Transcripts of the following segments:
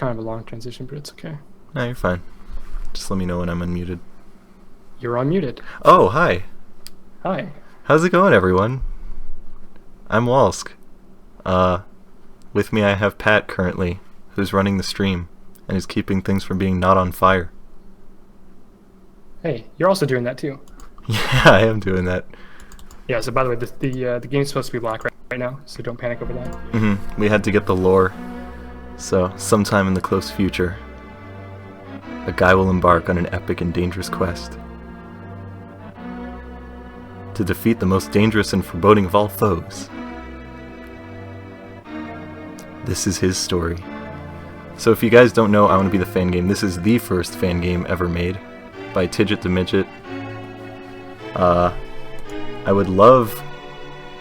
kind of a long transition, but it's okay. No, you're fine. Just let me know when I'm unmuted. You're unmuted. Oh, hi. Hi. How's it going, everyone? I'm Wolsk. With me I have Pat currently, who's running the stream, and is keeping things from being not on fire. Hey, you're also doing that too. Yeah, I am doing that. Yeah, so by the way, the game's supposed to be black right now, so don't panic over that. We had to get the lore. So, sometime in the close future, a guy will embark on an epic and dangerous quest to defeat the most dangerous and foreboding of all foes. This is his story. So if you guys don't know I Want to Be the Fangame, this is the first fan game ever made by Tidget the Midget. I would love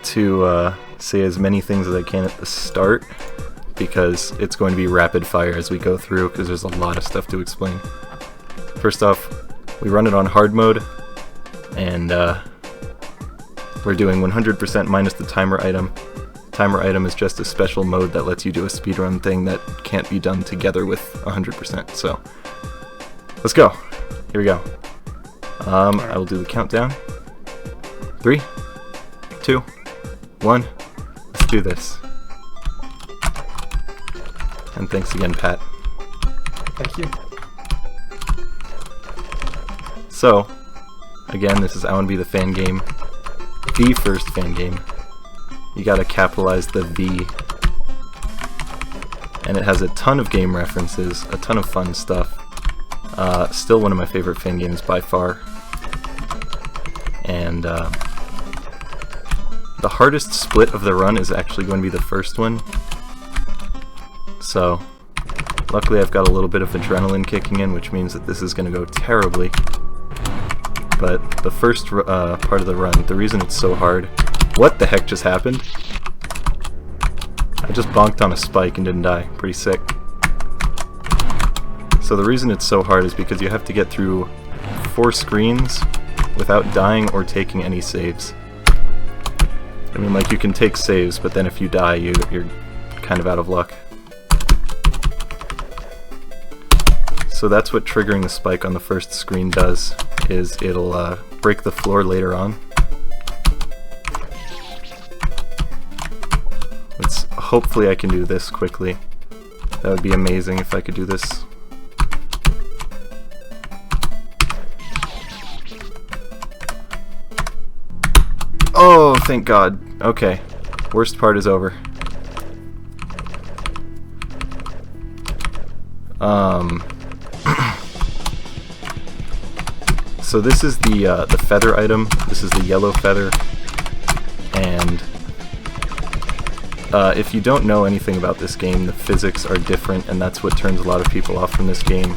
to say as many things as I can at the start, because it's going to be rapid fire as we go through, because there's a lot of stuff to explain. First off, we run it on hard mode, and we're doing 100% minus the timer item. Timer item is just a special mode that lets you do a speedrun thing that can't be done together with 100%. So, let's go. Here we go. I will do the countdown. 3, 2, 1. Let's do this. And thanks again, Pat. Thank you. So, again, this is I Want to Be the Fangame, the first fan game. You gotta capitalize the V. And it has a ton of game references, a ton of fun stuff. Still one of my favorite fan games by far. And the hardest split of the run is actually going to be the first one. So, luckily I've got a little bit of adrenaline kicking in, which means that this is going to go terribly. But the first part of the run, the reason it's so hard... What the heck just happened? I just bonked on a spike and didn't die. Pretty sick. So the reason it's so hard is because you have to get through 4 screens without dying or taking any saves. I mean, like, you can take saves, but then if you die, you're kind of out of luck. So that's what triggering the spike on the first screen does, is it'll break the floor later on. Hopefully I can do this quickly. That would be amazing if I could do this. Oh, thank God. Okay. Worst part is over. So this is the feather item. This is the yellow feather. And if you don't know anything about this game, the physics are different, and that's what turns a lot of people off from this game.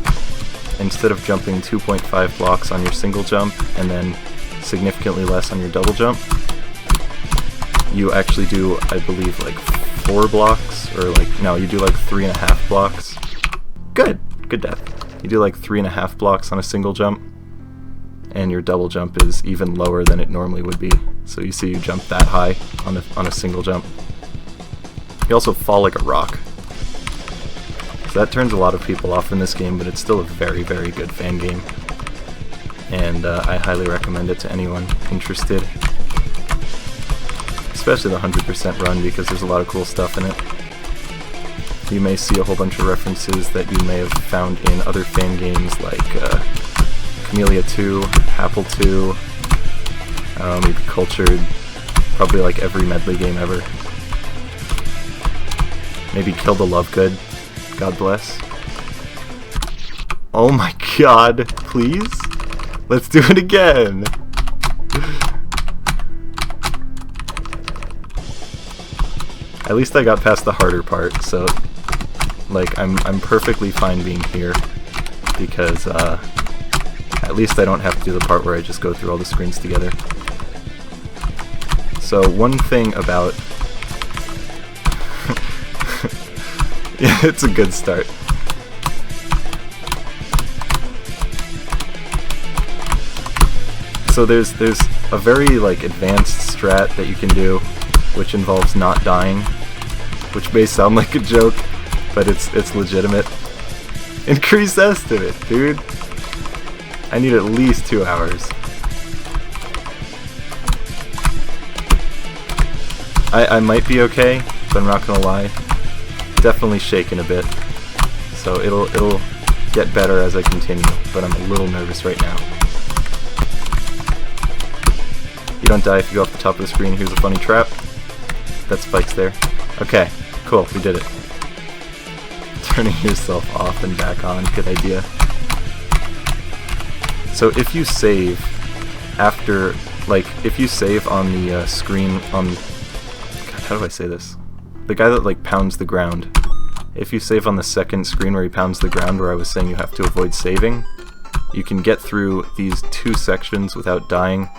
Instead of jumping 2.5 blocks on your single jump, and then significantly less on your double jump, you actually do, I believe, like 4 blocks, or like, no, you do like 3.5 blocks. Good death. You do like 3.5 blocks on a single jump, and your double jump is even lower than it normally would be. So you see you jump that high on a single jump. You also fall like a rock. So that turns a lot of people off in this game, but it's still a very, very good fan game. And I highly recommend it to anyone interested. Especially the 100% run, because there's a lot of cool stuff in it. You may see a whole bunch of references that you may have found in other fan games like Camellia 2, Apple 2, maybe Cultured, probably like every Medley game ever. Maybe Kill the Love Good. God bless. Oh my God, please? Let's do it again! At least I got past the harder part, so like I'm perfectly fine being here, because at least I don't have to do the part where I just go through all the screens together. So one thing about yeah, it's a good start. So there's a very like advanced strat that you can do, which involves not dying, which may sound like a joke, but it's legitimate. Increase estimate, dude. I need at least 2 hours. I might be okay, but I'm not gonna lie. Definitely shaking a bit. So it'll get better as I continue, but I'm a little nervous right now. You don't die if you go off the top of the screen. Here's a funny trap. That spike's there. Okay, cool, we did it. Turning yourself off and back on, good idea. So if you save after, like, if you save on the screen on, God, how do I say this? The guy that, like, pounds the ground. If you save on the second screen where he pounds the ground, where I was saying you have to avoid saving, you can get through these 2 sections without dying,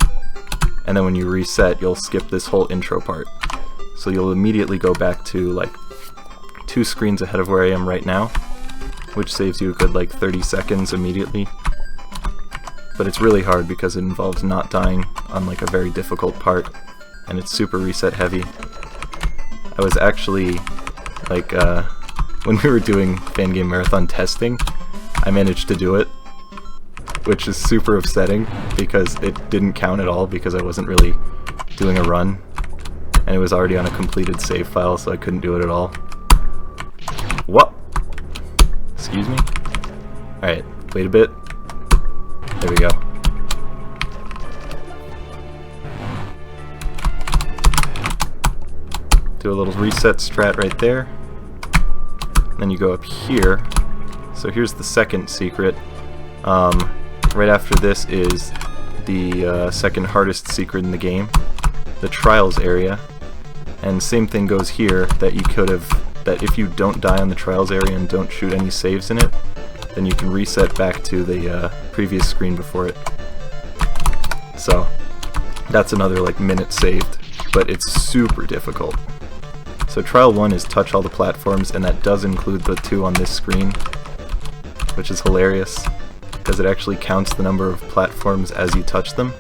and then when you reset, you'll skip this whole intro part. So you'll immediately go back to, like, 2 screens ahead of where I am right now, which saves you a good, like, 30 seconds immediately. But it's really hard because it involves not dying on, like, a very difficult part, and it's super reset heavy. I was actually, like, when we were doing Fangame Marathon testing, I managed to do it, which is super upsetting because it didn't count at all because I wasn't really doing a run, and it was already on a completed save file, so I couldn't do it at all. What? Excuse me? Alright, wait a bit. There we go. Do a little reset strat right there. Then you go up here. So here's the second secret. Right after this is the second hardest secret in the game, the trials area. And same thing goes here, that you could have, that if you don't die on the trials area and don't shoot any saves in it, then you can reset back to the previous screen before it. So that's another, like, minute saved, but it's super difficult. So trial 1 is touch all the platforms, and that does include the 2 on this screen, which is hilarious because it actually counts the number of platforms as you touch them.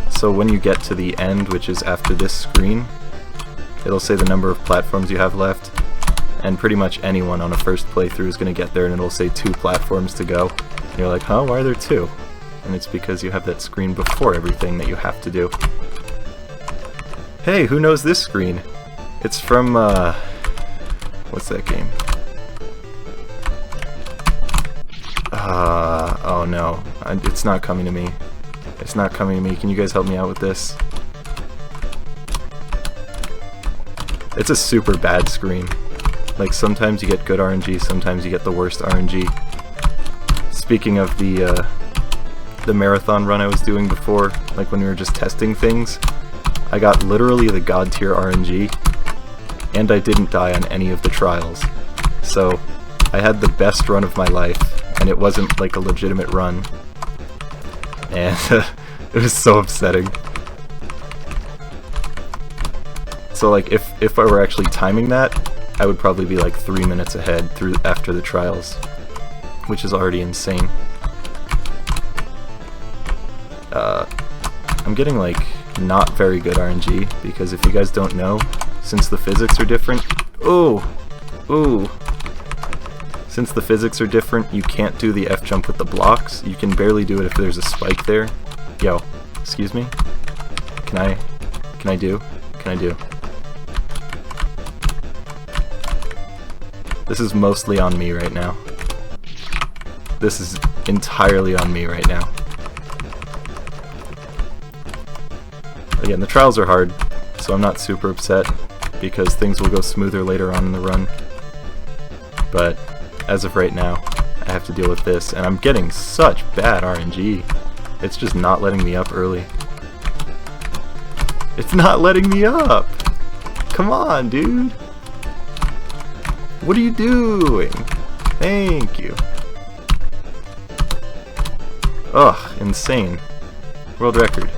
So when you get to the end, which is after this screen, it'll say the number of platforms you have left, and pretty much anyone on a first playthrough is going to get there and it'll say 2 platforms to go. And you're like, huh, why are there 2? And it's because you have that screen before everything that you have to do. Hey, who knows this screen? It's from, what's that game? Oh no, it's not coming to me. It's not coming to me. Can you guys help me out with this? It's a super bad screen. Like, sometimes you get good RNG, sometimes you get the worst RNG. Speaking of the marathon run I was doing before, like when we were just testing things, I got literally the god tier RNG, and I didn't die on any of the trials. So I had the best run of my life, and it wasn't like a legitimate run. And it was so upsetting. So like if I were actually timing that, I would probably be like 3 minutes ahead after the trials, which is already insane. I'm getting like not very good RNG because if you guys don't know, since the physics are different, since the physics are different, you can't do the F jump with the blocks. You can barely do it if there's a spike there. Yo, excuse me? Can I do? This is mostly on me right now. This is entirely on me right now. Again, the trials are hard, so I'm not super upset because things will go smoother later on in the run. But as of right now, I have to deal with this, and I'm getting such bad RNG. It's just not letting me up early. It's not letting me up! Come on, dude! What are you doing? Thank you. Ugh, insane. World record.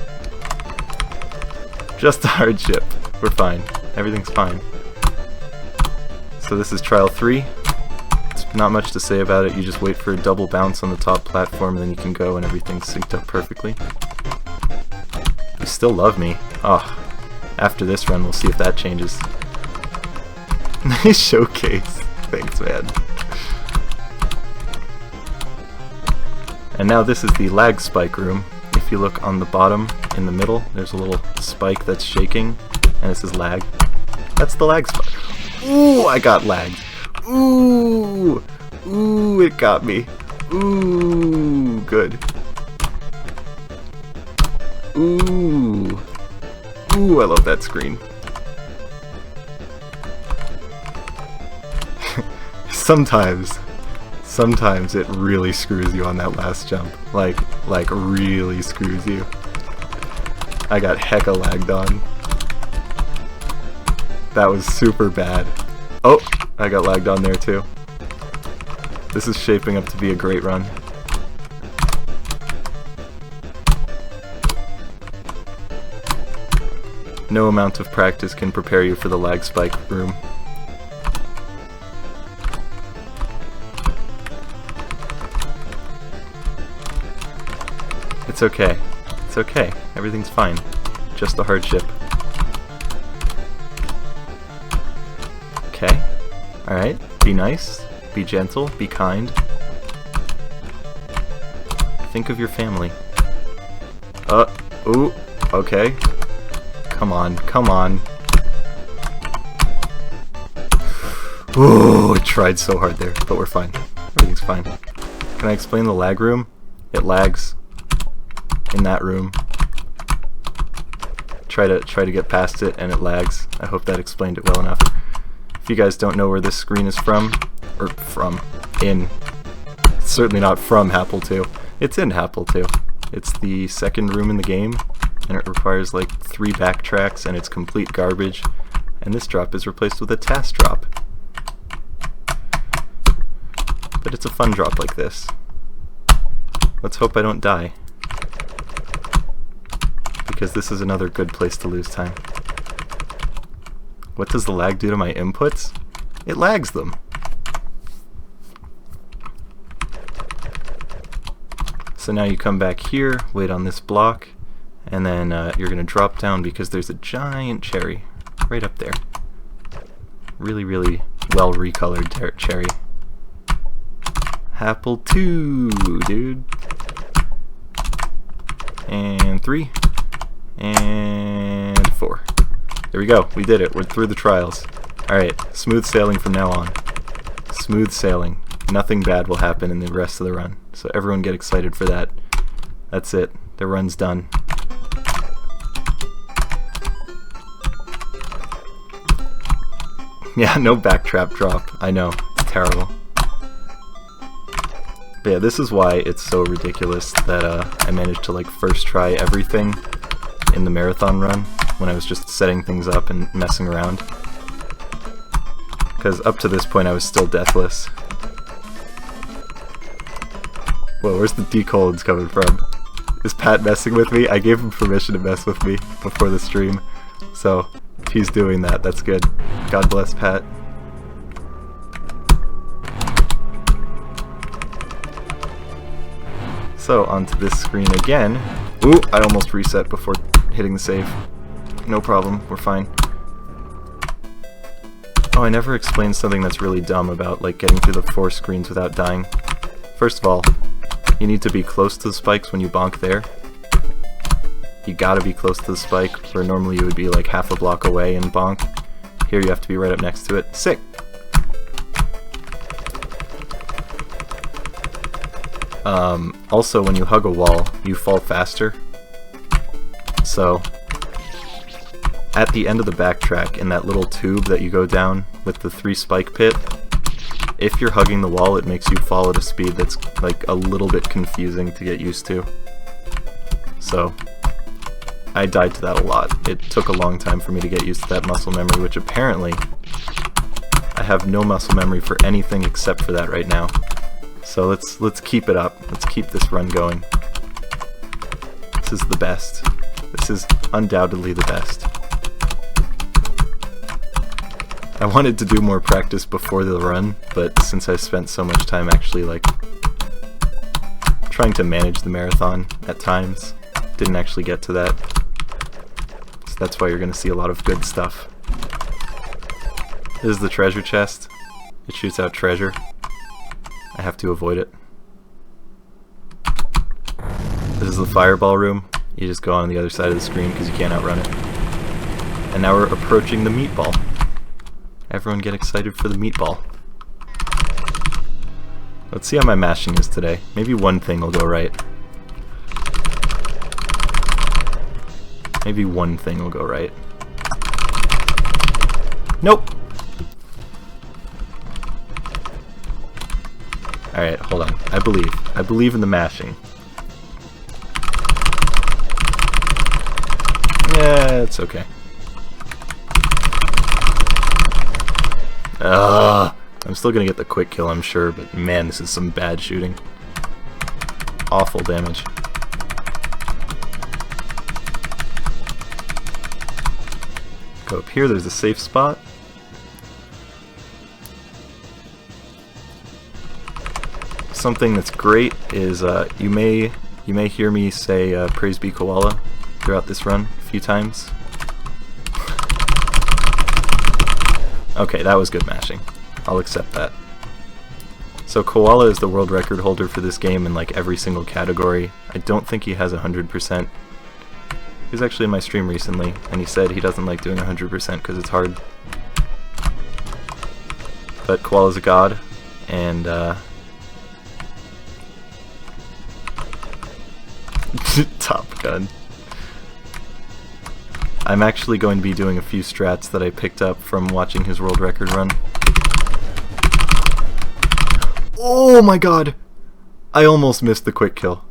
Just a hardship. We're fine. Everything's fine. So this is trial 3. It's not much to say about it. You just wait for a double bounce on the top platform and then you can go and everything's synced up perfectly. You still love me. Ugh. After this run we'll see if that changes. Nice showcase. Thanks, man. And now this is the lag spike room. If you look on the bottom, in the middle, there's a little spike that's shaking, and it says lag. That's the lag spike. Ooh, I got lagged. Ooh, ooh, it got me. Ooh, good. Ooh, ooh, I love that screen. Sometimes it really screws you on that last jump. Like really screws you. I got hecka lagged on. That was super bad. Oh, I got lagged on there too. This is shaping up to be a great run. No amount of practice can prepare you for the lag spike room. It's okay. It's okay. Everything's fine. Just a hardship. Okay. Alright. Be nice. Be gentle. Be kind. Think of your family. Ooh. Okay. Come on. Come on. Ooh, I tried so hard there, but we're fine. Everything's fine. Can I explain the lag room? It lags in that room. Try to get past it and it lags. I hope that explained it well enough. If you guys don't know where this screen is from, or it's certainly not from Happle 2. It's in Happle 2. It's the second room in the game, and it requires like 3 backtracks, and it's complete garbage. And this drop is replaced with a task drop. But it's a fun drop like this. Let's hope I don't die, because this is another good place to lose time. What does the lag do to my inputs? It lags them. So now you come back here, wait on this block, and then you're going to drop down because there's a giant cherry right up there. Really, really well recolored cherry. Happle 2, dude. And 3. And 4. There we go. We did it. We're through the trials. Alright, smooth sailing from now on. Smooth sailing. Nothing bad will happen in the rest of the run. So everyone get excited for that. That's it. The run's done. Yeah, no backtrap drop. I know. It's terrible. But yeah, this is why it's so ridiculous that I managed to like first try everything in the marathon run when I was just setting things up and messing around. Because up to this point I was still deathless. Whoa, where's the decolds coming from? Is Pat messing with me? I gave him permission to mess with me before the stream. So, if he's doing that, that's good. God bless Pat. So, onto this screen again. Ooh, I almost reset before hitting the save. No problem, we're fine. Oh, I never explained something that's really dumb about like getting through the 4 screens without dying. First of all, you need to be close to the spikes when you bonk there. You gotta be close to the spike, where normally you would be like half a block away and bonk. Here you have to be right up next to it. Sick! Also, when you hug a wall, you fall faster. So, at the end of the backtrack, in that little tube that you go down with the 3 spike pit, if you're hugging the wall, it makes you fall at a speed that's like a little bit confusing to get used to. So, I died to that a lot. It took a long time for me to get used to that muscle memory, which apparently I have no muscle memory for anything except for that right now. So let's keep it up. Let's keep this run going. This is the best. This is undoubtedly the best. I wanted to do more practice before the run, but since I spent so much time actually like trying to manage the marathon at times, didn't actually get to that. So that's why you're going to see a lot of good stuff. This is the treasure chest. It shoots out treasure. I have to avoid it. This is the fireball room. You just go on the other side of the screen because you can't outrun it. And now we're approaching the meatball. Everyone get excited for the meatball. Let's see how my mashing is today. Maybe one thing will go right. Maybe one thing will go right. Nope! Alright, hold on. I believe. I believe in the mashing. Yeah, it's okay. I'm still gonna get the quick kill, I'm sure, but man, this is some bad shooting. Awful damage. Go up here, there's a safe spot. Something that's great is you may hear me say praise be koala throughout this run a few times. Okay, that was good mashing. I'll accept that. So Koala is the world record holder for this game in like every single category. I don't think he has 100%. He was actually in my stream recently, and he said he doesn't like doing 100% because it's hard. But Koala's a god, and Top Gun. I'm actually going to be doing a few strats that I picked up from watching his world record run. Oh my god! I almost missed the quick kill.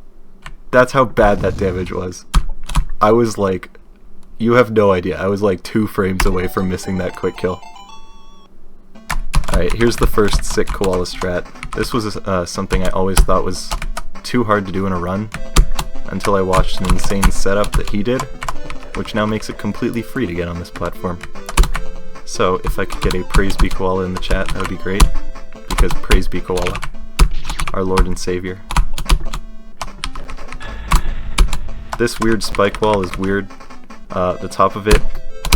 That's how bad that damage was. I was like, you have no idea, I was like 2 frames away from missing that quick kill. Alright, here's the first sick koala strat. This was something I always thought was too hard to do in a run, until I watched an insane setup that he did, which now makes it completely free to get on this platform. So, if I could get a praise be koala in the chat, that would be great, because praise be koala, our Lord and Savior. This weird spike wall is weird. The top of it,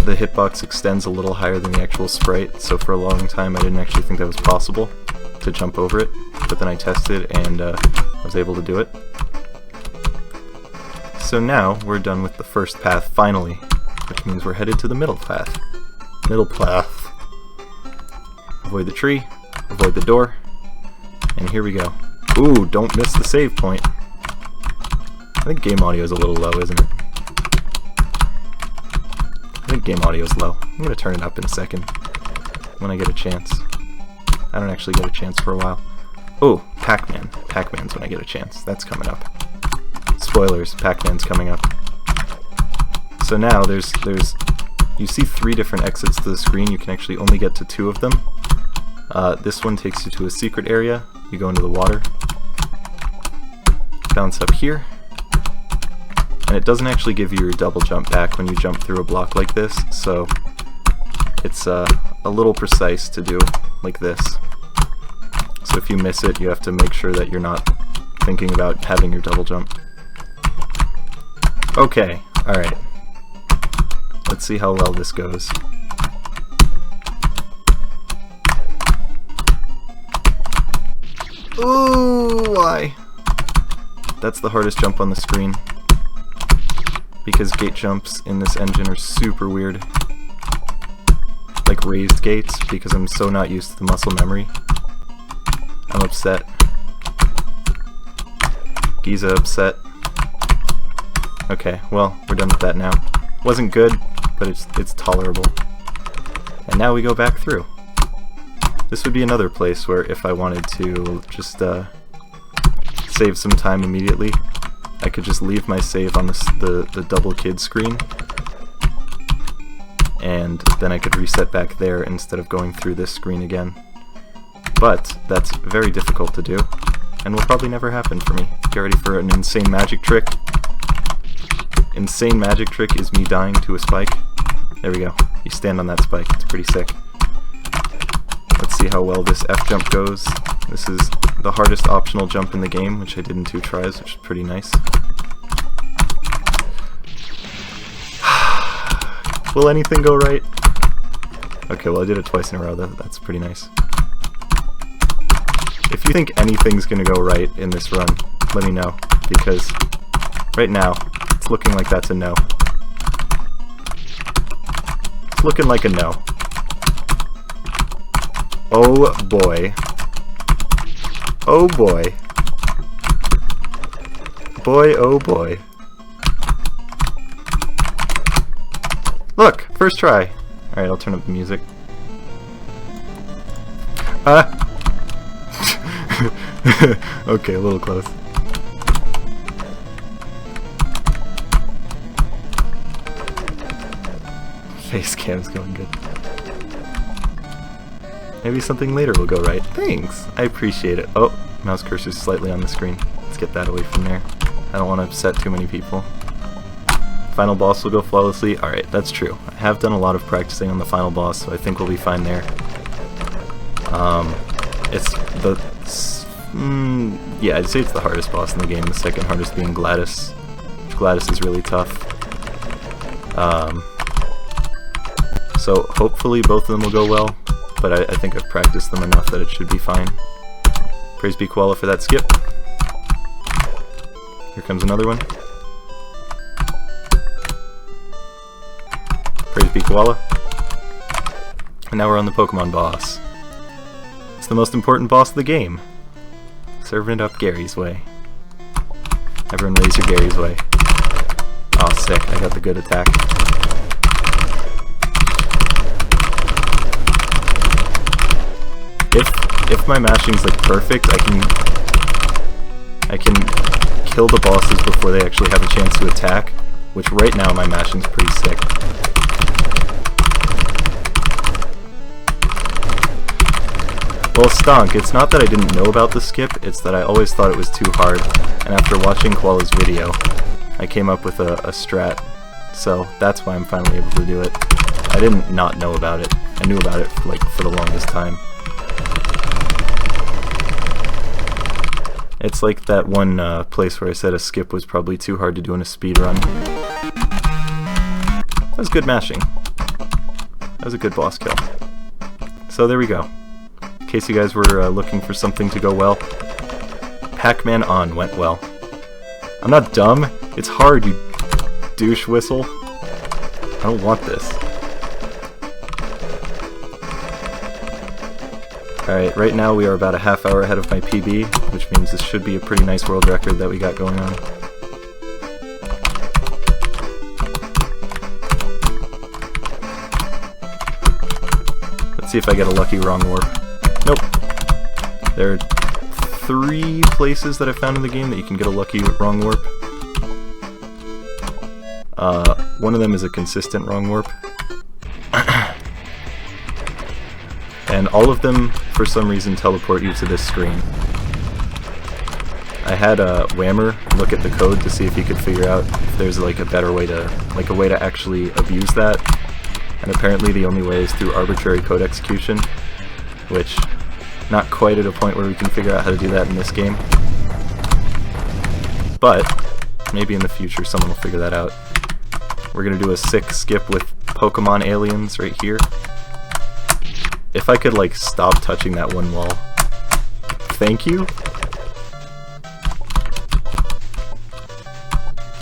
the hitbox extends a little higher than the actual sprite, so for a long time I didn't actually think that was possible to jump over it, but then I tested and was able to do it. So now we're done with the first path finally, which means we're headed to the middle path. Middle path. Avoid the tree, avoid the door, and here we go. Ooh, don't miss the save point. I think game audio is a little low, isn't it? I think game audio is low. I'm gonna turn it up in a second when I get a chance. I don't actually get a chance for a while. Oh, Pac-Man. Pac-Man's when I get a chance. That's coming up. Spoilers, Pac-Man's coming up. So now you see 3 different exits to the screen. You can actually only get to 2 of them. This one takes you to a secret area. You go into the water. Bounce up here. And it doesn't actually give you your double jump back when you jump through a block like this, so it's a little precise to do like this. So if you miss it, you have to make sure that you're not thinking about having your double jump. Okay, alright. Let's see how well this goes. Ooh, why? That's the hardest jump on the screen, because gate jumps in this engine are super weird. Like raised gates, because I'm so not used to the muscle memory. I'm upset. Giza upset. Okay, well, we're done with that now. Wasn't good, but it's tolerable. And now we go back through. This would be another place where if I wanted to just save some time immediately, I could just leave my save on the double kid screen, and then I could reset back there instead of going through this screen again. But that's very difficult to do, and will probably never happen for me. Get ready for an insane magic trick. Insane magic trick is me dying to a spike. There we go. You stand on that spike. It's pretty sick. Let's see how well this F jump goes. This is the hardest optional jump in the game, which I did in 2 tries, which is pretty nice. Will anything go right? Okay, well I did it twice in a row, that's pretty nice. If you think anything's gonna go right in this run, let me know, because right now, it's looking like that's a no. It's looking like a no. Oh boy. Oh boy. Boy, oh boy. Look! First try! Alright, I'll turn up the music. Okay, a little close. Face cam's going good. Maybe something later will go right. Thanks! I appreciate it. Oh, mouse cursor's slightly on the screen. Let's get that away from there. I don't want to upset too many people. Final boss will go flawlessly. Alright, that's true. I have done a lot of practicing on the final boss, so I think we'll be fine there. Yeah, I'd say it's the hardest boss in the game, the second hardest being Gladys. Gladys is really tough. So hopefully both of them will go well, but I think I've practiced them enough that it should be fine. Praise be Koala for that skip. Here comes another one. Praise be Koala. And now we're on the Pokemon boss. It's the most important boss of the game. Serving it up Gary's way. Everyone raise your Gary's way. Oh, sick. I got the good attack. If my mashing's like perfect, I can kill the bosses before they actually have a chance to attack, which right now my mashing's pretty sick. Well, Stonk, it's not that I didn't know about the skip, it's that I always thought it was too hard, and after watching Koala's video, I came up with a strat, so that's why I'm finally able to do it. I didn't not know about it. I knew about it for the longest time. It's like that one place where I said a skip was probably too hard to do in a speed run. That was good mashing. That was a good boss kill. So there we go. In case you guys were looking for something to go well, Pac-Man On went well. I'm not dumb. It's hard, you douche whistle. I don't want this. Alright, right now we are about a half hour ahead of my PB, which means this should be a pretty nice world record that we got going on. Let's see if I get a lucky wrong warp. Nope. There are 3 places that I found in the game that you can get a lucky wrong warp. One of them is a consistent wrong warp. And all of them, for some reason, teleport you to this screen. I had Whammer look at the code to see if he could figure out if there's like a better way to, a way to actually abuse that. And apparently the only way is through arbitrary code execution, which, not quite at a point where we can figure out how to do that in this game. But, maybe in the future someone will figure that out. We're gonna do a sick skip with Pokemon aliens right here. If I could, like, stop touching that one wall. Thank you.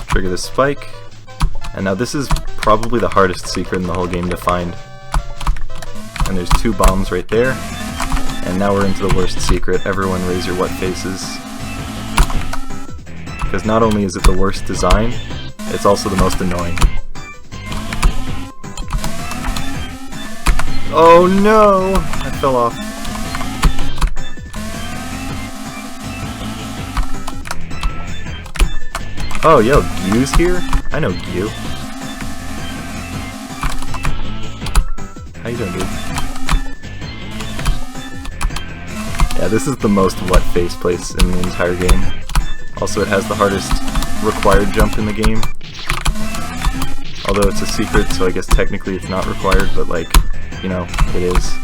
Trigger this spike. And now this is probably the hardest secret in the whole game to find. And there's 2 bombs right there. And now we're into the worst secret. Everyone raise your what faces. Because not only is it the worst design, it's also the most annoying. Oh no! I fell off. Oh, yo, Gyu's here? I know Gyu. How you doing, dude? Yeah, this is the most what face place in the entire game. Also, it has the hardest required jump in the game. Although it's a secret, so I guess technically it's not required, but like, you know, it is.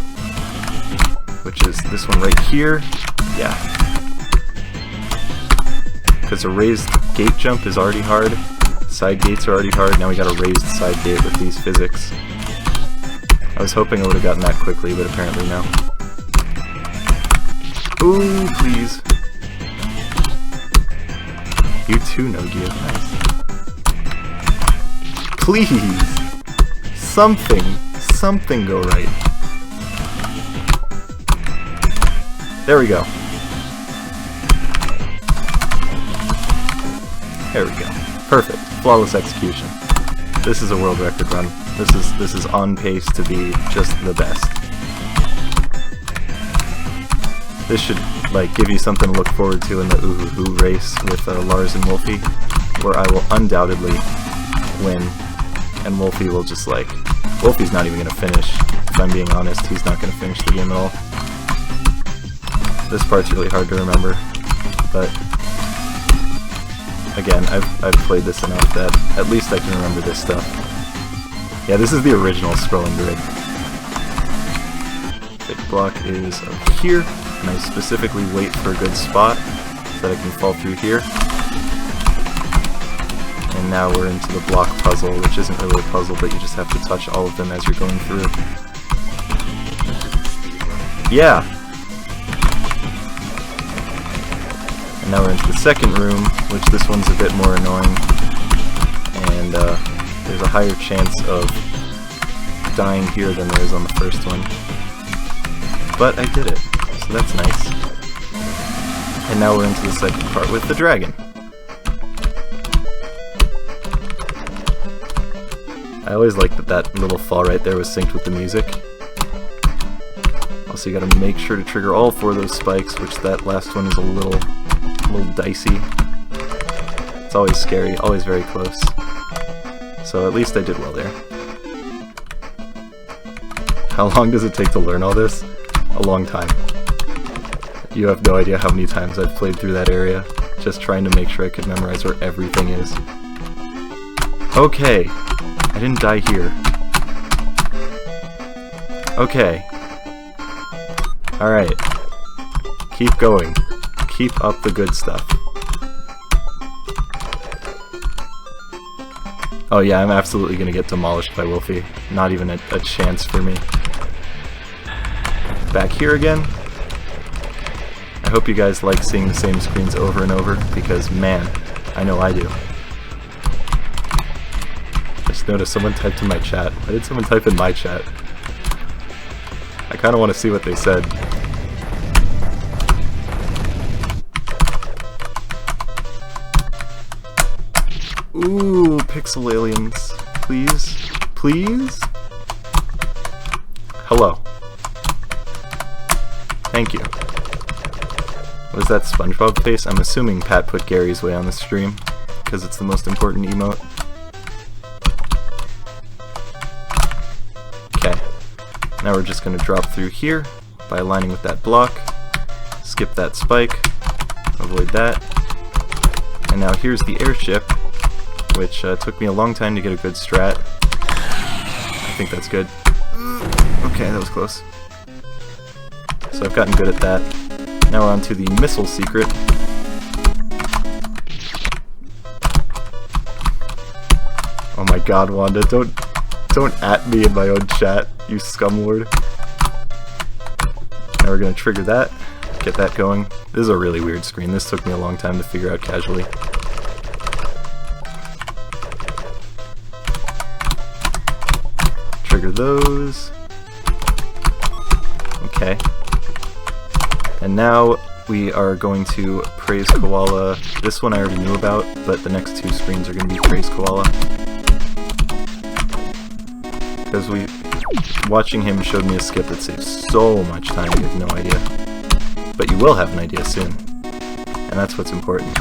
Which is this one right here. Yeah. Because a raised gate jump is already hard. Side gates are already hard. Now we got a raised side gate with these physics. I was hoping I would have gotten that quickly, but apparently no. Ooh, please. You too, Nogia. Nice. Please! Something go right. There we go. There we go. Perfect. Flawless execution. This is a world record run. This is on pace to be just the best. This should like give you something to look forward to in the Ooh race with Lars and Wolfie, where I will undoubtedly win, and Wolfie will just like... Wolfie's not even going to finish, if I'm being honest. He's not going to finish the game at all. This part's really hard to remember, but again, I've played this enough that at least I can remember this stuff. Yeah, this is the original scrolling grid. Big block is up here, and I specifically wait for a good spot so that I can fall through here. And now we're into the block puzzle, which isn't really a puzzle, but you just have to touch all of them as you're going through. Yeah! And now we're into the second room, which this one's a bit more annoying, and there's a higher chance of dying here than there is on the first one. But I did it, so that's nice. And now we're into the second part with the dragon. I always liked that that little fall right there was synced with the music. Also, you gotta make sure to trigger all 4 of those spikes, which that last one is a little dicey. It's always scary, always very close. So at least I did well there. How long does it take to learn all this? A long time. You have no idea how many times I've played through that area, just trying to make sure I could memorize where everything is. Okay, I didn't die here. Okay. Alright. Keep going. Keep up the good stuff. Oh yeah, I'm absolutely gonna get demolished by Wolfie. Not even a chance for me. Back here again. I hope you guys like seeing the same screens over and over, because man, I know I do. Just noticed someone typed in my chat. Why did someone type in my chat? I kinda wanna see what they said. Ooh, pixel aliens. Please? Please? Hello. Thank you. What is that SpongeBob face? I'm assuming Pat put Gary's way on the stream, because it's the most important emote. Okay. Now we're just going to drop through here by aligning with that block. Skip that spike. Avoid that. And now here's the airship, which took me a long time to get a good strat. I think that's good. Okay, that was close. So I've gotten good at that. Now we're on to the missile secret. Oh my god, Wanda, don't at me in my own chat, you scumlord. Now we're gonna trigger that, get that going. This is a really weird screen. This took me a long time to figure out casually. Trigger those. Okay. And now we are going to praise Koala. This one I already knew about, but the next 2 screens are going to be praise Koala. Because watching him showed me a skip that saves so much time, you have no idea. But you will have an idea soon. And that's what's important.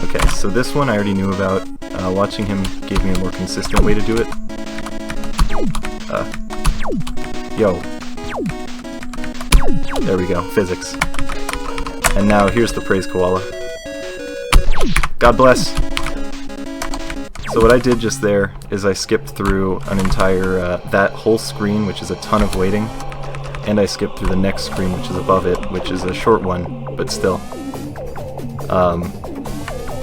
Okay, so this one I already knew about. Watching him gave me a more consistent way to do it. Yo. There we go, physics. And now here's the praise Koala. God bless! So what I did just there is I skipped through an entire, that whole screen, which is a ton of waiting, and I skipped through the next screen, which is above it, which is a short one, but still.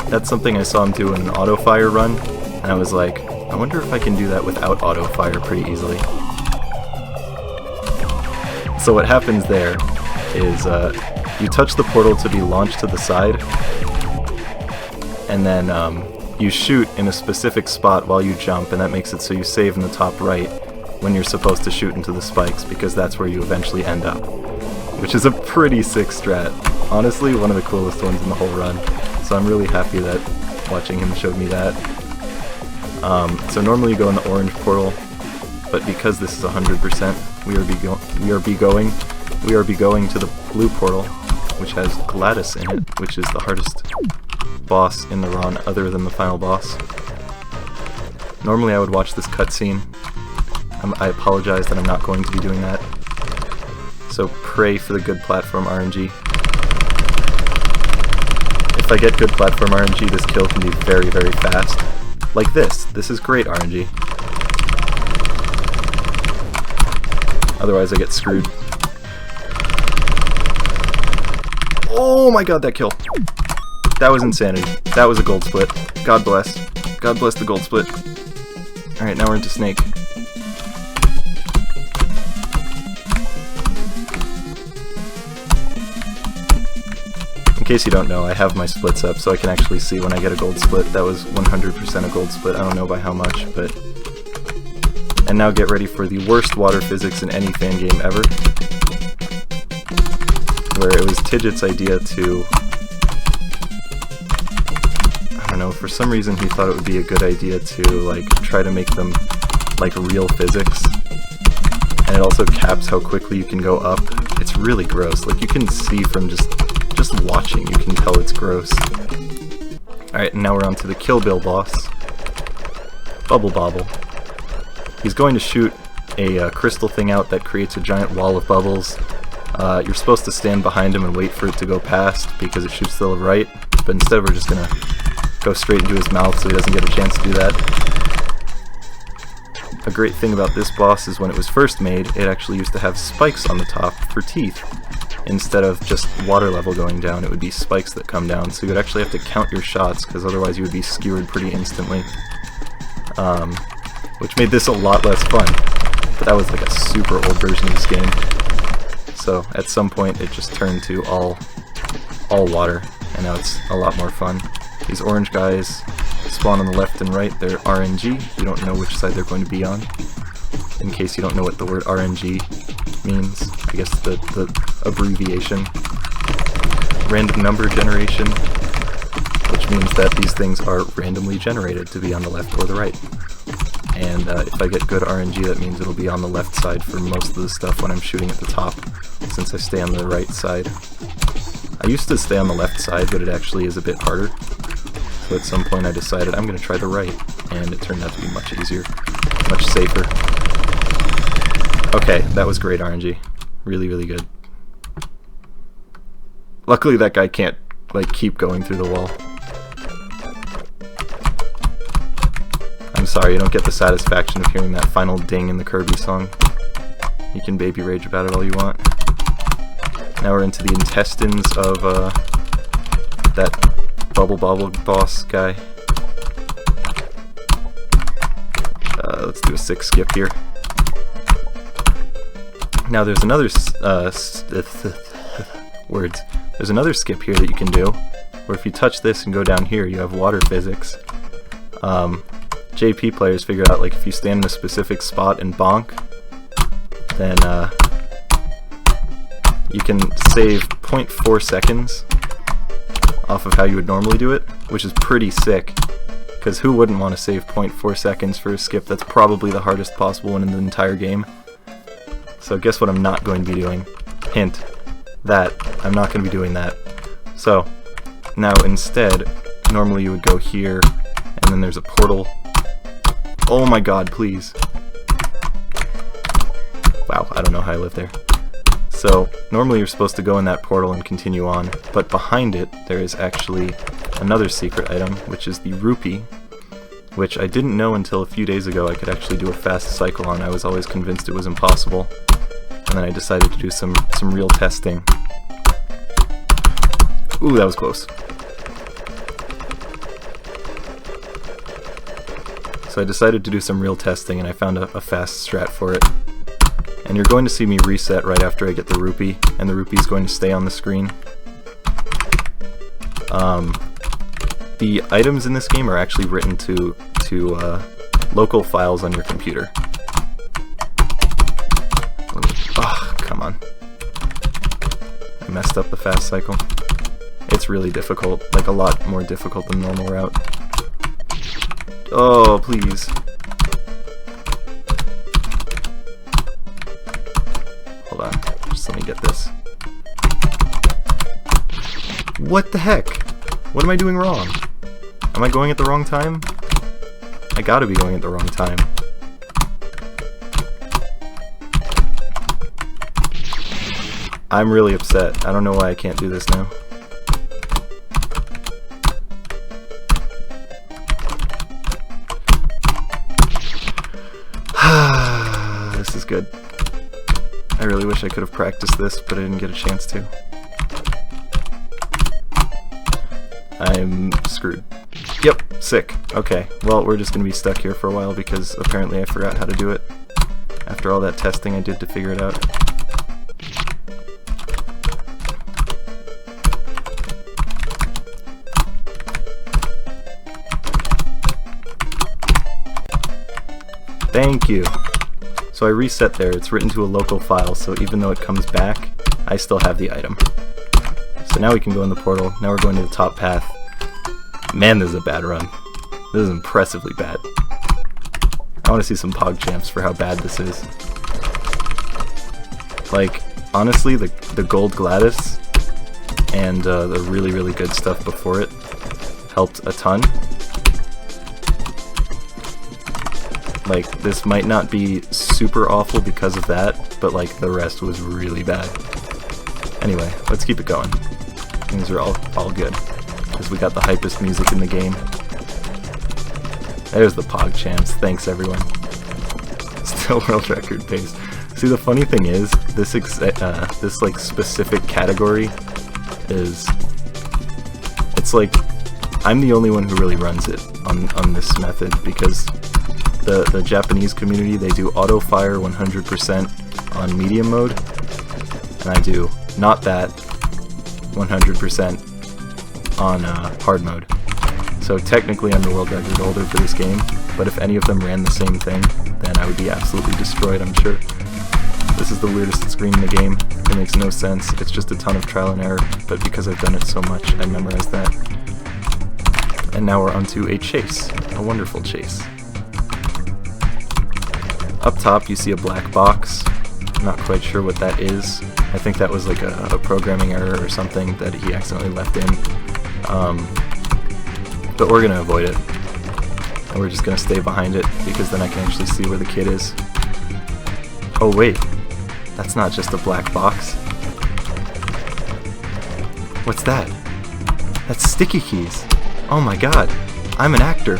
That's something I saw him do in an auto-fire run, and I was like, I wonder if I can do that without auto fire pretty easily. So what happens there is you touch the portal to be launched to the side, and then you shoot in a specific spot while you jump, and that makes it so you save in the top right when you're supposed to shoot into the spikes, because that's where you eventually end up. Which is a pretty sick strat. Honestly, one of the coolest ones in the whole run. So I'm really happy that watching him showed me that. So normally you go in the orange portal, but because this is 100%, we are be going to the blue portal, which has Gladys in it, which is the hardest boss in the run other than the final boss. Normally I would watch this cutscene. I apologize that I'm not going to be doing that. So pray for the good platform RNG. If I get good platform RNG, this kill can be very, very fast. Like this. This is great RNG. Otherwise I get screwed. Oh my god, that kill. That was insanity. That was a gold split. God bless. God bless the gold split. Alright, now we're into Snake. In case you don't know, I have my splits up so I can actually see when I get a gold split. That was 100% a gold split. I don't know by how much, but... And now get ready for the worst water physics in any fan game ever. Where it was Tidget's idea to... I don't know, for some reason he thought it would be a good idea to, like, try to make them, like, real physics. And it also caps how quickly you can go up. It's really gross. Like, you can see from just watching, you can tell it's gross. Alright, and now we're on to the Kill Bill boss. Bubble Bobble. He's going to shoot a crystal thing out that creates a giant wall of bubbles. You're supposed to stand behind him and wait for it to go past because it shoots to the right, but instead we're just gonna go straight into his mouth so he doesn't get a chance to do that. A great thing about this boss is when it was first made, it actually used to have spikes on the top for teeth. Instead of just water level going down, it would be spikes that come down, so you would actually have to count your shots, because otherwise you would be skewered pretty instantly. Which made this a lot less fun, but that was like a super old version of this game. So at some point it just turned to all water, and now it's a lot more fun. These orange guys spawn on the left and right, they're RNG, you don't know which side they're going to be on. In case you don't know what the word RNG means, I guess the abbreviation. Random number generation, which means that these things are randomly generated to be on the left or the right. And if I get good RNG, that means it'll be on the left side for most of the stuff when I'm shooting at the top, since I stay on the right side. I used to stay on the left side, but it actually is a bit harder. So at some point I decided I'm going to try the right, and it turned out to be much easier, much safer. Okay, that was great RNG. Really, really good. Luckily that guy can't, like, keep going through the wall. I'm sorry, you don't get the satisfaction of hearing that final ding in the Kirby song. You can baby rage about it all you want. Now we're into the intestines of that Bubble Bobble boss guy. Let's do a 6 skip here. Now there's another words. There's another skip here that you can do, where if you touch this and go down here, you have water physics. JP players figured out, like, if you stand in a specific spot and bonk, then you can save 0.4 seconds off of how you would normally do it, which is pretty sick, because who wouldn't want to save 0.4 seconds for a skip that's probably the hardest possible one in the entire game. So guess what I'm not going to be doing? Hint. That. I'm not going to be doing that. So, now instead, normally you would go here, and then there's a portal. Oh my god, please. Wow, I don't know how I live there. So, normally you're supposed to go in that portal and continue on, but behind it there is actually another secret item, which is the rupee, which I didn't know until a few days ago I could actually do a fast cycle on. I was always convinced it was impossible. And then I decided to do some real testing. Ooh, that was close. So I decided to do some real testing, and I found a fast strat for it. And you're going to see me reset right after I get the rupee, and the rupee is going to stay on the screen. The items in this game are actually written to local files on your computer. Oh, come on. I messed up the fast cycle. It's really difficult, like a lot more difficult than normal route. Oh, please. Hold on, just let me get this. What the heck? What am I doing wrong? Am I going at the wrong time? I gotta be going at the wrong time. I'm really upset. I don't know why I can't do this now. This is good. I really wish I could have practiced this, but I didn't get a chance to. I'm screwed. Yep, sick. Okay, well, we're just gonna be stuck here for a while because apparently I forgot how to do it. After all that testing I did to figure it out. Thank you. So I reset there. It's written to a local file, so even though it comes back, I still have the item. So now we can go in the portal. Now we're going to the top path. Man, this is a bad run. This is impressively bad. I want to see some pog champs for how bad this is. Like, honestly, the gold Gladys and the really, really good stuff before it helped a ton. Like, this might not be super awful because of that, but like the rest was really bad. Anyway, let's keep it going. Things are all good, because we got the hypest music in the game. There's the pog champs. Thanks everyone. Still world record pace. See, the funny thing is, this like specific category is, it's like I'm the only one who really runs it on this method, because the Japanese community, they do auto fire 100% on medium mode, and I do not that 100% on hard mode. So technically I'm the world record holder for this game, but if any of them ran the same thing, then I would be absolutely destroyed, I'm sure. This is the weirdest screen in the game. It makes no sense. It's just a ton of trial and error, but because I've done it so much, I memorized that. And now we're onto a chase. A wonderful chase. Up top you see a black box. I'm not quite sure what that is. I think that was like a programming error or something that he accidentally left in. But we're gonna avoid it. And we're just gonna stay behind it, because then I can actually see where the kid is. Oh wait, that's not just a black box. What's that? That's sticky keys. Oh my god, I'm an actor.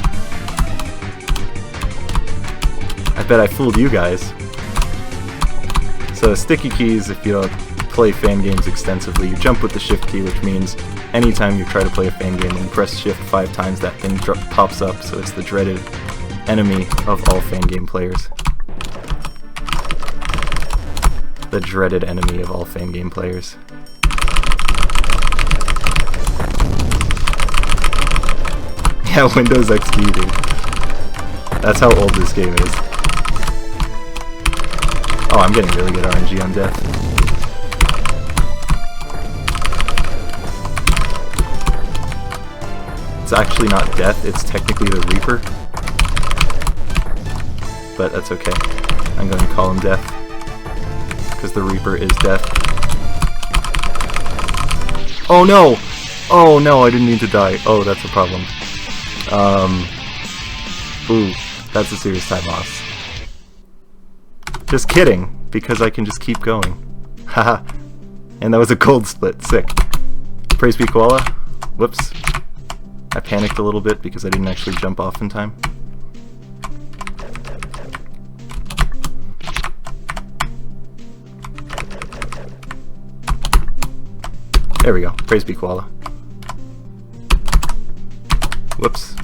I bet I fooled you guys. So sticky keys, if you don't play fan games extensively, you jump with the shift key, which means anytime you try to play a fan game, when you press shift 5 times, that thing pops up, so it's the dreaded enemy of all fan game players. The dreaded enemy of all fan game players. Yeah, Windows XP, dude. That's how old this game is. Oh, I'm getting really good RNG on death. It's actually not death, it's technically the Reaper. But that's okay. I'm going to call him death, because the Reaper is death. Oh no! Oh no, I didn't mean to die. Oh, that's a problem. Ooh, that's a serious time loss. Just kidding, because I can just keep going. Haha. And that was a gold split. Sick. Praise be Koala. Whoops. I panicked a little bit because I didn't actually jump off in time. There we go. Praise be Koala. Whoops.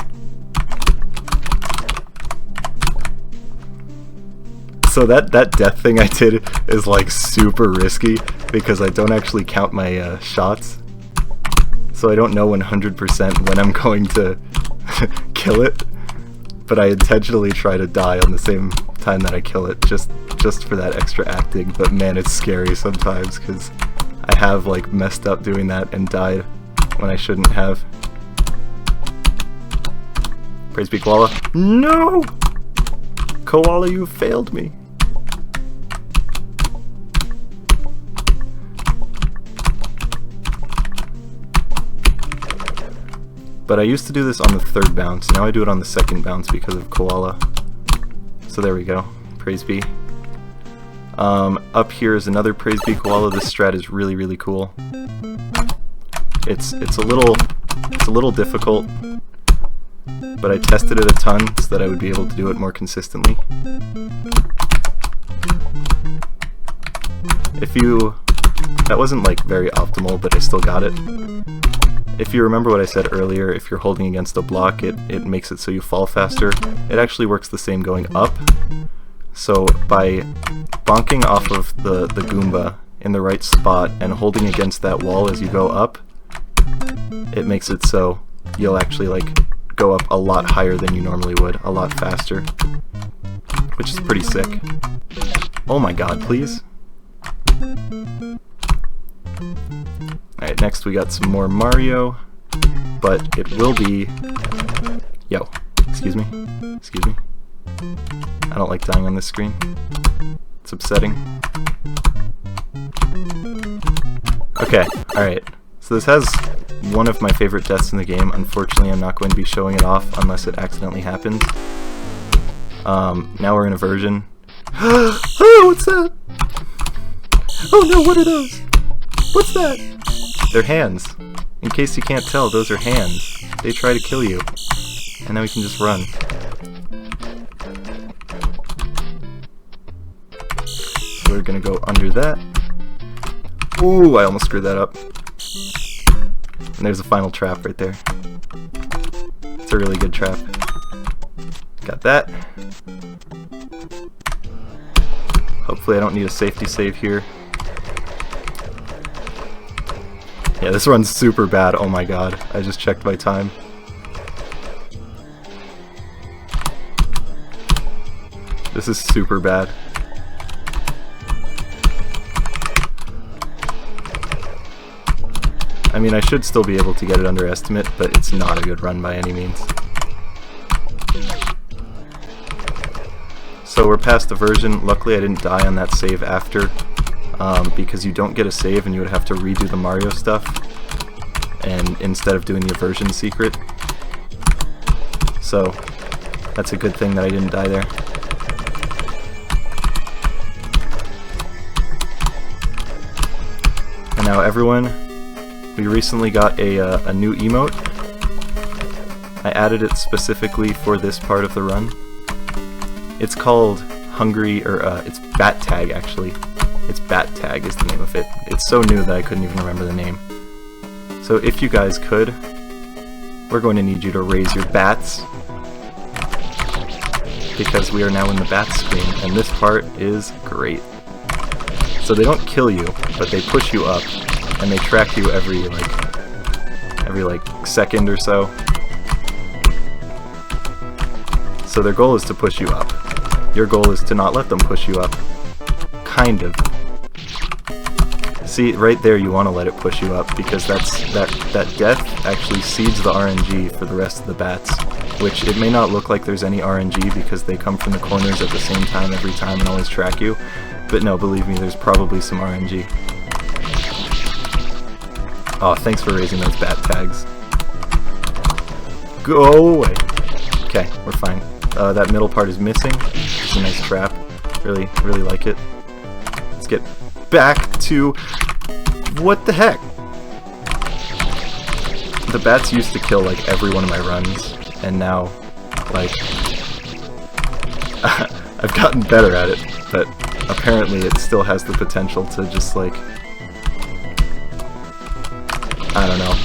So that death thing I did is like super risky because I don't actually count my shots. So I don't know 100% when I'm going to kill it, but I intentionally try to die on the same time that I kill it, just for that extra acting. But man, it's scary sometimes because I have like messed up doing that and died when I shouldn't have. Praise be Koala. No! Koala, you failed me. But I used to do this on the third bounce, now I do it on the second bounce because of Koala. So there we go, praise be. Up here is another praise be Koala. This strat is really, really cool. It's a little difficult, but I tested it a ton so that I would be able to do it more consistently. That wasn't like very optimal, but I still got it. If you remember what I said earlier, if you're holding against a block, it makes it so you fall faster. It actually works the same going up. So by bonking off of the Goomba in the right spot and holding against that wall as you go up, it makes it so you'll actually like go up a lot higher than you normally would, a lot faster, which is pretty sick. Oh my god, please. Alright, next we got some more Mario, but it will be... Yo, excuse me? Excuse me? I don't like dying on this screen. It's upsetting. Okay, alright. So this has one of my favorite deaths in the game. Unfortunately, I'm not going to be showing it off unless it accidentally happens. Now we're in a version. Oh, what's that? Oh no, what are those? What's that? They're hands. In case you can't tell, those are hands. They try to kill you. And now we can just run. So we're gonna go under that. Ooh, I almost screwed that up. And there's a final trap right there. It's a really good trap. Got that. Hopefully I don't need a safety save here. Yeah, this run's super bad. Oh my god. I just checked my time. This is super bad. I mean, I should still be able to get it under estimate, but it's not a good run by any means. So we're past the version. Luckily I didn't die on that save after. Because you don't get a save and you would have to redo the Mario stuff, and instead of doing the aversion secret. So that's a good thing that I didn't die there. And now everyone, we recently got a new emote. I added it specifically for this part of the run. It's called Hungry, or it's Bat Tag actually. It's Bat Tag is the name of it. It's so new that I couldn't even remember the name. So if you guys could, we're going to need you to raise your bats, because we are now in the bat screen, and this part is great. So they don't kill you, but they push you up, and they track you every second or so. So their goal is to push you up. Your goal is to not let them push you up. Kind of. See, right there you want to let it push you up, because that death actually seeds the RNG for the rest of the bats, which it may not look like there's any RNG because they come from the corners at the same time every time and always track you, but no, believe me, there's probably some RNG. Oh, thanks for raising those bat tags. Go away! Okay, we're fine. That middle part is missing. It's a nice trap. Really, really like it. Let's get back to... What the heck? The bats used to kill like every one of my runs, and now, like, I've gotten better at it, but apparently it still has the potential to just like, I don't know,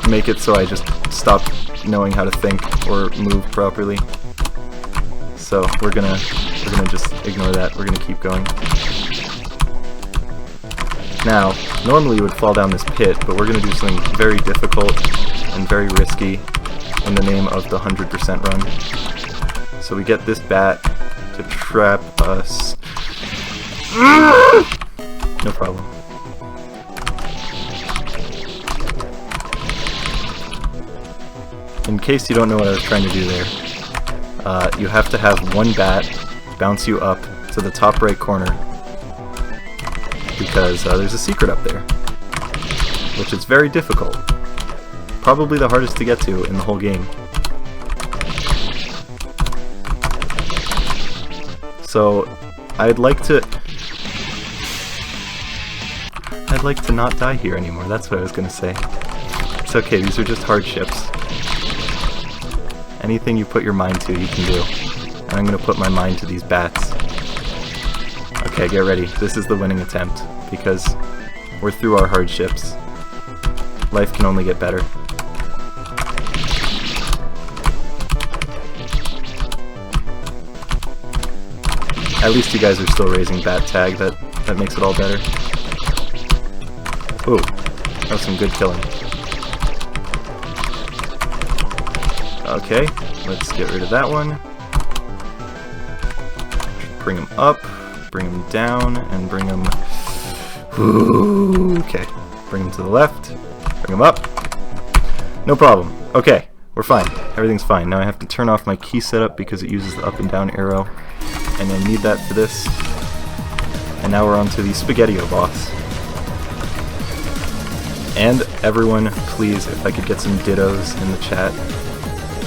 make it so I just stop knowing how to think or move properly. So we're gonna just ignore that. We're gonna keep going. Now, normally you would fall down this pit, but we're gonna do something very difficult and very risky in the name of the 100% run. So we get this bat to trap us. No problem. In case you don't know what I was trying to do there, you have to have one bat bounce you up to the top right corner, because there's a secret up there, which is very difficult. Probably the hardest to get to in the whole game. So, I'd like to not die here anymore, that's what I was gonna say. It's okay, these are just hardships. Anything you put your mind to, you can do. And I'm gonna put my mind to these bats. Okay, get ready. This is the winning attempt, because we're through our hardships. Life can only get better. At least you guys are still raising bat tag, that makes it all better. Ooh, that was some good killing. Okay, let's get rid of that one. Bring him up, bring him down, and bring him... Okay, bring him to the left, bring him up. No problem. Okay, we're fine. Everything's fine. Now I have to turn off my key setup because it uses the up and down arrow, and I need that for this. And now we're on to the Spaghetti-O boss. And everyone, please, if I could get some dittos in the chat.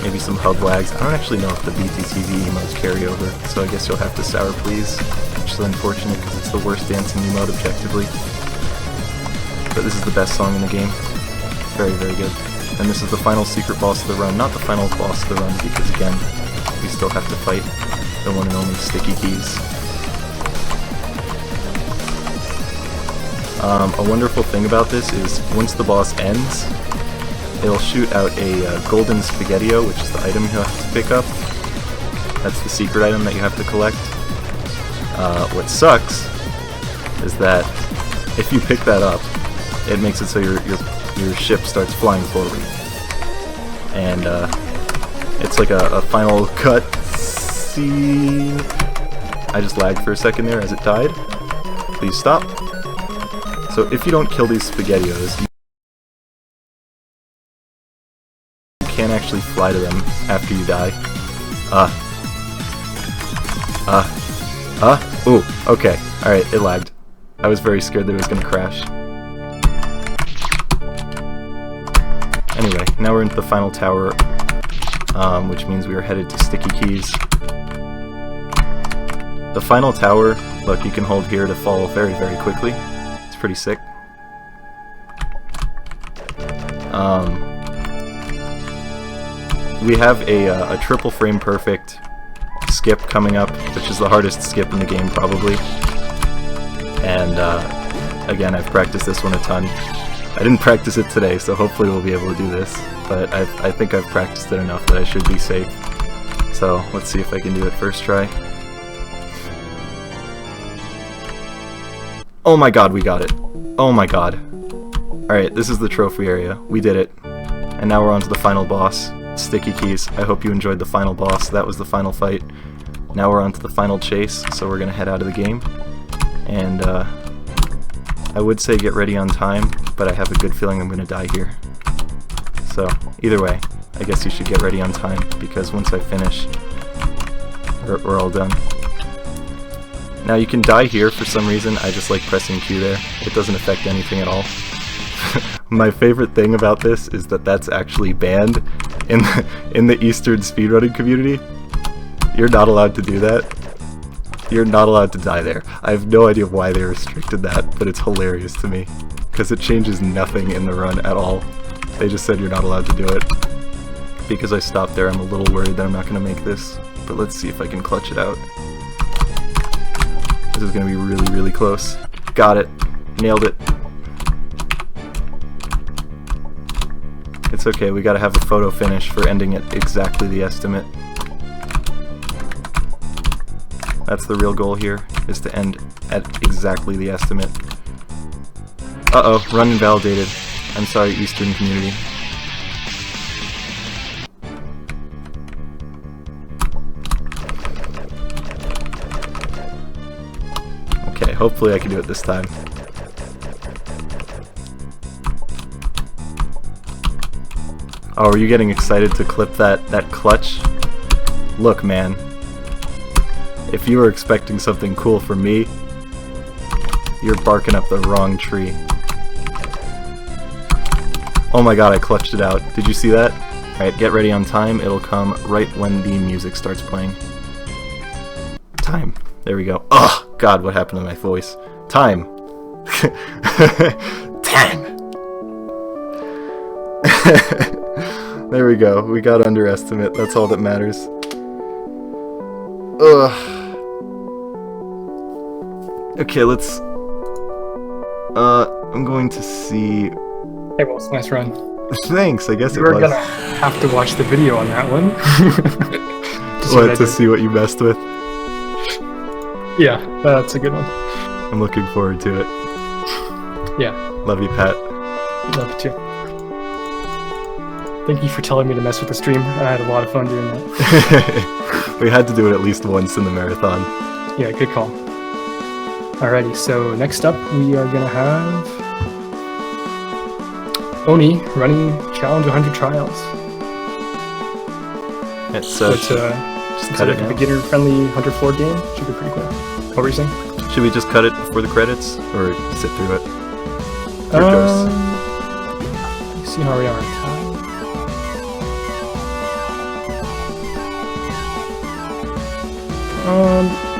Maybe some hub wags. I don't actually know if the BTTV emotes carry over, so I guess you'll have to sour please, which is unfortunate because it's the worst dancing emote objectively. But this is the best song in the game. Very, very good. And this is the final secret boss of the run, not the final boss of the run, because again, we still have to fight the one and only Sticky Keys. A wonderful thing about this is once the boss ends, it'll shoot out a golden Spaghetti-O, which is the item you have to pick up. That's the secret item that you have to collect. What sucks is that if you pick that up, it makes it so your ship starts flying forward. And it's like a final cut scene. I just lagged for a second there as it died. Please stop. So if you don't kill these Spaghetti-Os, you can't actually fly to them after you die. Ooh, okay. Alright, it lagged. I was very scared that it was gonna crash. Anyway, now we're into the final tower, which means we are headed to Sticky Keys. The final tower, look, you can hold here to fall very, very quickly. It's pretty sick. We have a triple frame perfect skip coming up, which is the hardest skip in the game probably. And again, I've practiced this one a ton. I didn't practice it today, so hopefully we'll be able to do this, but I think I've practiced it enough that I should be safe. So let's see if I can do it first try. Oh my god, we got it. Oh my god. Alright, this is the trophy area. We did it. And now we're on to the final boss. Sticky Keys. I hope you enjoyed the final boss. That was the final fight. Now we're on to the final chase, so we're gonna head out of the game. And I would say get ready on time, but I have a good feeling I'm gonna die here. So, either way, I guess you should get ready on time, because once I finish, we're all done. Now you can die here for some reason. I just like pressing Q there. It doesn't affect anything at all. My favorite thing about this is that that's actually banned in the Eastern speedrunning community. You're not allowed to do that. You're not allowed to die there. I have no idea why they restricted that, but it's hilarious to me, because it changes nothing in the run at all. They just said you're not allowed to do it. Because I stopped there, I'm a little worried that I'm not going to make this, but let's see if I can clutch it out. This is going to be really, really close. Got it. Nailed it. It's okay, we gotta have a photo finish for ending at exactly the estimate. That's the real goal here, is to end at exactly the estimate. Uh-oh, run invalidated. I'm sorry, Eastern community. Okay, hopefully I can do it this time. Oh, are you getting excited to clip that clutch? Look, man. If you were expecting something cool from me, you're barking up the wrong tree. Oh my god, I clutched it out. Did you see that? Alright, get ready on time. It'll come right when the music starts playing. Time. There we go. Oh god, what happened to my voice? Time. Time. There we go. We got underestimate. That's all that matters. Ugh. Okay, let's... I'm going to see... Hey, well, it's a nice run. Thanks, I guess it We're was. gonna have to watch the video on that one. What, to see what you messed with? Yeah, that's a good one. I'm looking forward to it. Yeah. Love you, Pat. Love you too. Thank you for telling me to mess with the stream. I had a lot of fun doing that. We had to do it at least once in the marathon. Yeah, good call. Alrighty, so next up we are gonna have Oni running Challenge 100 Trials. It's Just cut it like a now. beginner-friendly 100 floor game. Should be pretty quick. What were you saying? Should we just cut it before the credits, or sit through it? Your choice. Let's see how we are on time.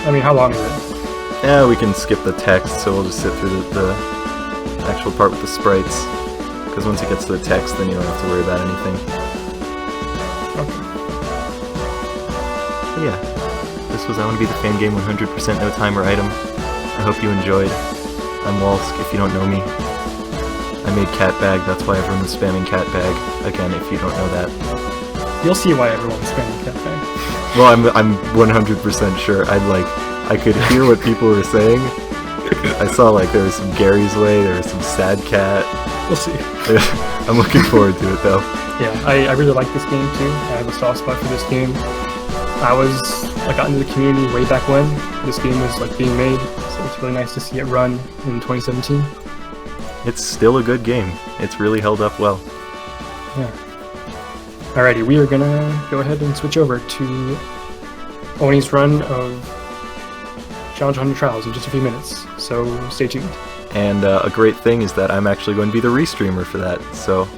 I mean, how long is it? Yeah, we can skip the text, so we'll just sit through the actual part with the sprites. Because once it gets to the text, then you don't have to worry about anything. Okay. But yeah, this was I Want to Be the Fangame 100% No Timer item. I hope you enjoyed. I'm Wolsk, if you don't know me. I made cat bag, that's why everyone was spamming cat bag. Again, if you don't know that. You'll see why everyone's spamming cat bag. Well, I'm 100% sure. I could hear what people were saying. I saw like there was some Gary's Way, there was some Sad Cat. We'll see. I'm looking forward to it though. Yeah, I really like this game too. I have a soft spot for this game. I got into the community way back when this game was like being made, so it's really nice to see it run in 2017. It's still a good game. It's really held up well. Yeah. Alrighty, we are gonna go ahead and switch over to Oni's run of Challenge 100 Trials in just a few minutes, so stay tuned. And a great thing is that I'm actually going to be the restreamer for that, so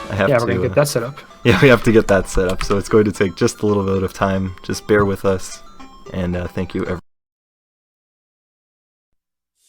I have to... Yeah, we're gonna get that set up. Yeah, we have to get that set up, so it's going to take just a little bit of time. Just bear with us, and thank you everyone.